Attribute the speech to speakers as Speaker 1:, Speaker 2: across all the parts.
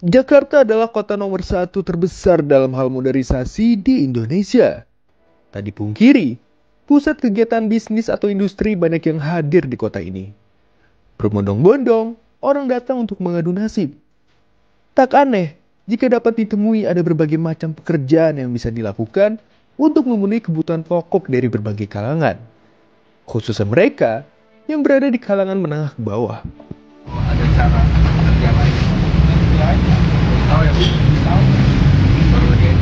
Speaker 1: Jakarta adalah kota nomor 1 terbesar dalam hal modernisasi di Indonesia. Tak dipungkiri, pusat kegiatan bisnis atau industri banyak yang hadir di kota ini. Berbondong-bondong, orang datang untuk mengadu nasib. Tak aneh jika dapat ditemui ada berbagai macam pekerjaan yang bisa dilakukan untuk memenuhi kebutuhan pokok dari berbagai kalangan. Khususnya mereka yang berada di kalangan menengah ke bawah.
Speaker 2: Ada cara kerja lain. Tahu ya, tahu. Baru dia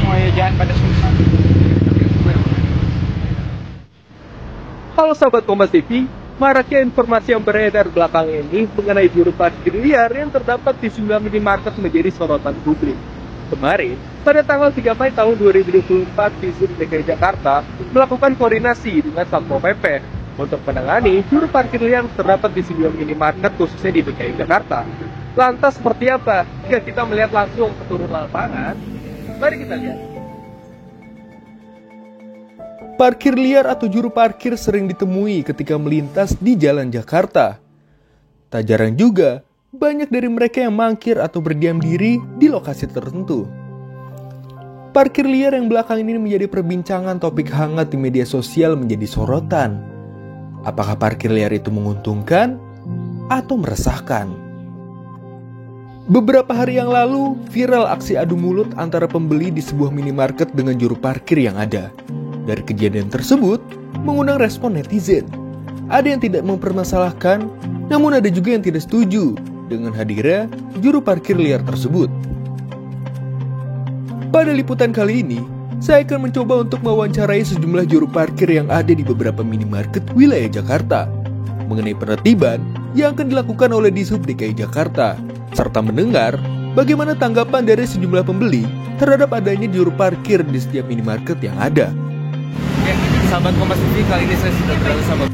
Speaker 2: mau ya jangan pada susah.
Speaker 1: Halo sahabat Kompas TV, maraknya informasi yang beredar belakangan ini mengenai juru parkir liar yang terdapat di sejumlah minimarket menjadi sorotan publik. Kemarin, pada tanggal 3 Mei tahun 2024, Dishub DKI Jakarta melakukan koordinasi dengan Satpol PP untuk menangani juru parkir liar yang terdapat di sejumlah minimarket khususnya di DKI Jakarta. Lantas seperti apa jika kita melihat langsung ke turun lapangan? Mari kita lihat. Parkir liar atau juru parkir sering ditemui ketika melintas di jalan Jakarta. Tak jarang juga, banyak dari mereka yang mangkir atau berdiam diri di lokasi tertentu. Parkir liar yang belakangan ini menjadi perbincangan topik hangat di media sosial menjadi sorotan. Apakah parkir liar itu menguntungkan atau meresahkan? Beberapa hari yang lalu, viral aksi adu mulut antara pembeli di sebuah minimarket dengan juru parkir yang ada. Dari kejadian tersebut, mengundang respon netizen. Ada yang tidak mempermasalahkan, namun ada juga yang tidak setuju dengan hadirnya juru parkir liar tersebut. Pada liputan kali ini, saya akan mencoba untuk mewawancarai sejumlah juru parkir yang ada di beberapa minimarket wilayah Jakarta mengenai penertiban yang akan dilakukan oleh Dishub DKI Jakarta, serta mendengar bagaimana tanggapan dari sejumlah pembeli terhadap adanya juru parkir di setiap minimarket yang ada.
Speaker 2: Ya, sahabat Kompas TV, kali ini saya sudah berada sama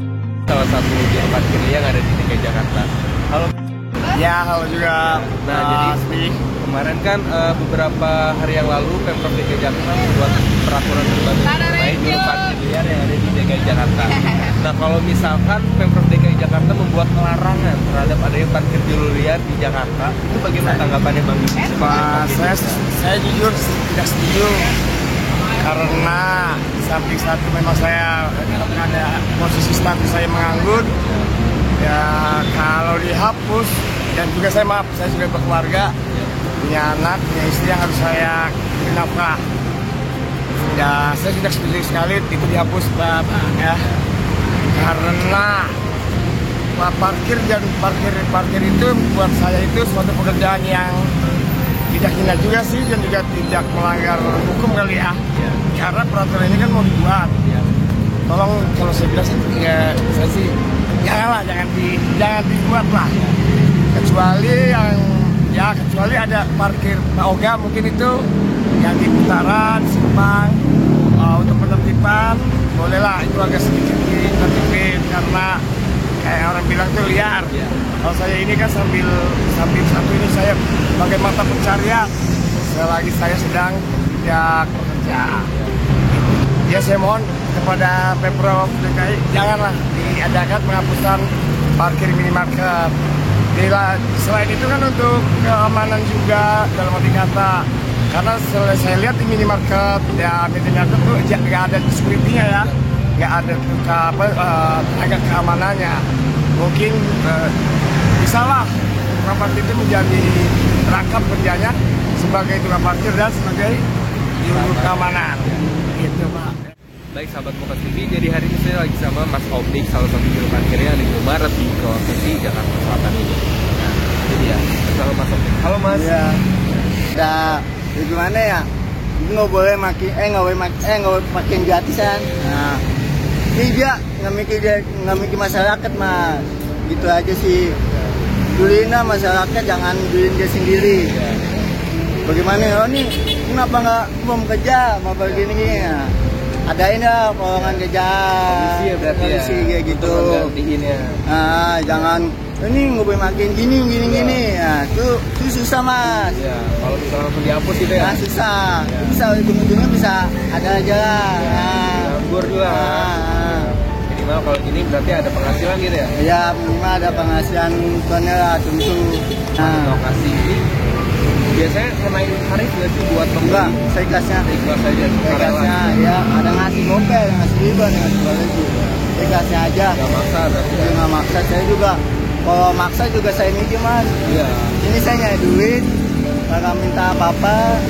Speaker 2: salah satu juru parkir yang ada di DKI Jakarta. Halo.
Speaker 3: Ya, halo juga.
Speaker 2: Nah, jadi kemarin kan beberapa hari yang lalu Pemprov DKI Jakarta membuat peraturan terbaru mengenai juru parkir liar yang ada di DKI Jakarta. Nah, kalau misalkan Pemprov DKI Jakarta membuat larangan terhadap adanya parkir juru liar di Jakarta, itu bagaimana tanggapannya Bang?
Speaker 3: Saya jujur tidak setuju karena samping satu memang saya ada posisi status saya menganggur. Ya, kalau dihapus, dan juga saya sudah berkeluarga, punya anak, punya istri yang harus saya beri nafkah. Ya, saya tidak setuju sekali itu dihapus, Pak. Ya, karena parkir dan parkir itu buat saya itu suatu pekerjaan yang tidak hina juga sih, dan juga tidak melanggar hukum kali ya. Karena peraturan ini kan mau dibuat. Tolong kalau saya bilang ya, saya sih jangan dibuat lah. Kecuali ada parkir Pak Oga mungkin itu yang di putaran, simpang, untuk penertiban bolehlah itu agak sedikit ditertibin karena kayak orang bilang tuh liar. Kalau saya ini kan sambil satu ini saya sebagai mata pencarian selagi saya sedang tidak bekerja. Ya, saya mohon kepada Pemprov DKI janganlah diadakan penghapusan parkir minimarket. Selain itu kan untuk keamanan juga dalam arti kata, karena saya lihat di minimarket tuh nggak ada security-nya ya, nggak ada tenaga keamanannya. Mungkin bisalah tukang parkir itu menjadi rangkap kerjanya sebagai tukang parkir dan sebagai juru keamanan. Gitu, Pak.
Speaker 2: Baik sahabat Kompas TV, jadi hari ini saya lagi sama Mas Opik, salah satu juru parkir yang di Indomaret di Kawasaki Jakarta Selatan ini. Nah, jadi ya, bersama Mas Opik. Halo Mas.
Speaker 3: Iya. Gimana ya? Nggak boleh makin gratisan. Nah, ini dia nggak mikir masyarakat, Mas. Gitu aja sih. Duluin lah masyarakat, jangan duluin dia sendiri. Bagaimana? Oh nih, kenapa nggak belum kerja? Mau begini ya? Adain ya lowongan kerja,
Speaker 2: polisi
Speaker 3: kayak gitu.
Speaker 2: Ya.
Speaker 3: Nah, jangan ini nggak boleh makin gini. Ya, itu susah, Mas.
Speaker 2: Ya, kalau misalnya langsung dihapus gitu ya.
Speaker 3: Nah, susah. Ya. Bisa ujung-ujungnya bisa ada aja lah.
Speaker 2: Nganggur lah. Minimal kalau gini ini berarti ada penghasilan gitu ya?
Speaker 4: Ya minimal ada penghasilan tuannya lah tentu. Nah,
Speaker 2: Lokasi ini biasanya kenain tarif nggak sih buat
Speaker 4: enggak, seikhlasnya.
Speaker 2: Ikhlas aja.
Speaker 4: Seikhlasnya ya ada ngasih gopay, ada ngasih riba, ada ngasih lagi. Seikhlasnya aja.
Speaker 2: Nggak maksa berarti.
Speaker 4: Jadi nggak maksa, saya juga kalau maksa juga saya minjem mas.
Speaker 2: Iya.
Speaker 4: Ini saya nyari duit, nggak minta apa-apa,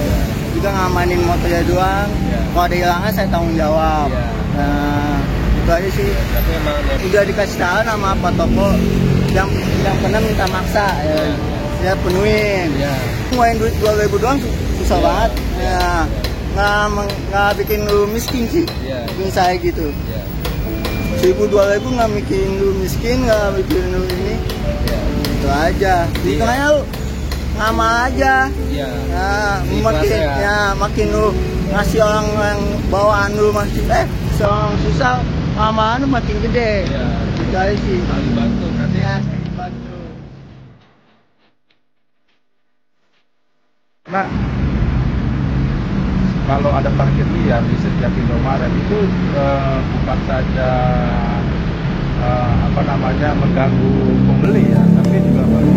Speaker 4: juga ngamanin motornya doang.
Speaker 2: Iya.
Speaker 4: Kalau ada hilangnya saya tanggung jawab.
Speaker 2: Iya.
Speaker 4: Nah, itu aja sih.
Speaker 2: Tapi emang
Speaker 4: Udah dikasih tahu sama apa toko yang pernah minta maksa, ya, saya penuhin.
Speaker 2: Iya.
Speaker 4: Nguain duit 2.000 doang susah banget. Ya, nggak bikin lu miskin sih.
Speaker 2: Iya.
Speaker 4: Bikin saya gitu.
Speaker 2: Iya.
Speaker 4: 1.000 2.000 nggak bikin lu miskin, nggak bikin lu ini.
Speaker 2: Iya.
Speaker 4: Itu aja. Itu
Speaker 2: Iya.
Speaker 4: aja lu ngamal aja.
Speaker 2: Iya.
Speaker 4: Nah,
Speaker 2: Ikhlas
Speaker 4: makin
Speaker 2: ya.
Speaker 4: makin lu ngasih orang yang bawaan lu masih seorang susah, amalan lu makin gede.
Speaker 2: Iya.
Speaker 4: Itu aja sih.
Speaker 2: Saling bantu berarti.
Speaker 4: Ya, saling bantu.
Speaker 5: Nah, kalau ada parkir liar di setiap Indomaret itu bukan saja mengganggu pembeli ya, tapi juga bagi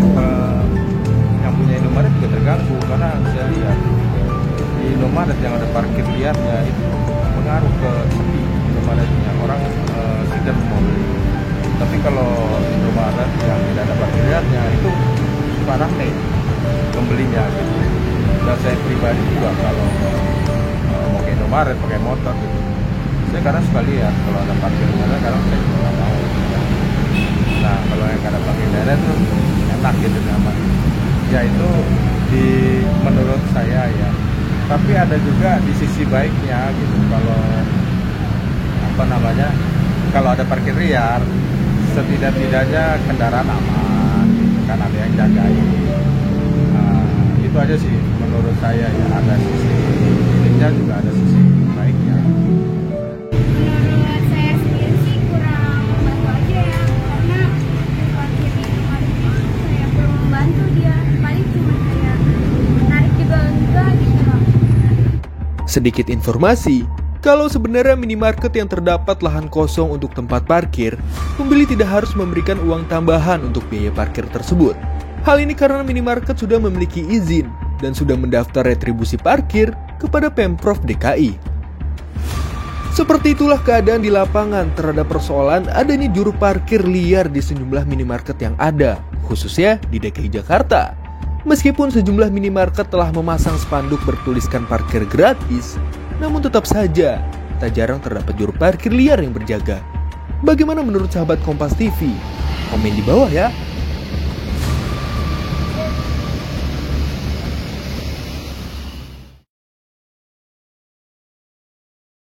Speaker 5: yang punya Indomaret juga terganggu karena saya lihat di Indomaret yang ada parkir liarnya itu mengaruh ke sepi Indomaretnya, orang tidak mau beli. Tapi kalau Indomaret yang tidak ada parkir liarnya itu suka rame pembelinya gitu. Dan saya pribadi juga kalau mau ke Indomaret pakai motor gitu, saya kadang suka lihat kalau ada parkir liar, kadang saya juga nggak mau. Nah kalau yang ada parkir liar itu enak gitu, nyaman. Ya itu menurut saya ya. Tapi ada juga di sisi baiknya gitu, kalau ada parkir liar, setidak-tidaknya kendaraan aman, kan ada yang jagain. Itu aja sih menurut saya ya, ada sisi ininya juga ada sisi baiknya.
Speaker 6: Menurut saya sendiri sih kurang membantu aja ya, karena parkir di tempat itu kayak kurang membantu, dia paling cuma kayak menarik juga enggak gitu loh.
Speaker 1: Sedikit informasi, kalau sebenarnya minimarket yang terdapat lahan kosong untuk tempat parkir, pembeli tidak harus memberikan uang tambahan untuk biaya parkir tersebut. Hal ini karena minimarket sudah memiliki izin dan sudah mendaftar retribusi parkir kepada Pemprov DKI. Seperti itulah keadaan di lapangan terhadap persoalan adanya juru parkir liar di sejumlah minimarket yang ada, khususnya di DKI Jakarta. Meskipun sejumlah minimarket telah memasang spanduk bertuliskan parkir gratis, namun tetap saja tak jarang terdapat juru parkir liar yang berjaga. Bagaimana menurut sahabat Kompas TV? Komen di bawah ya.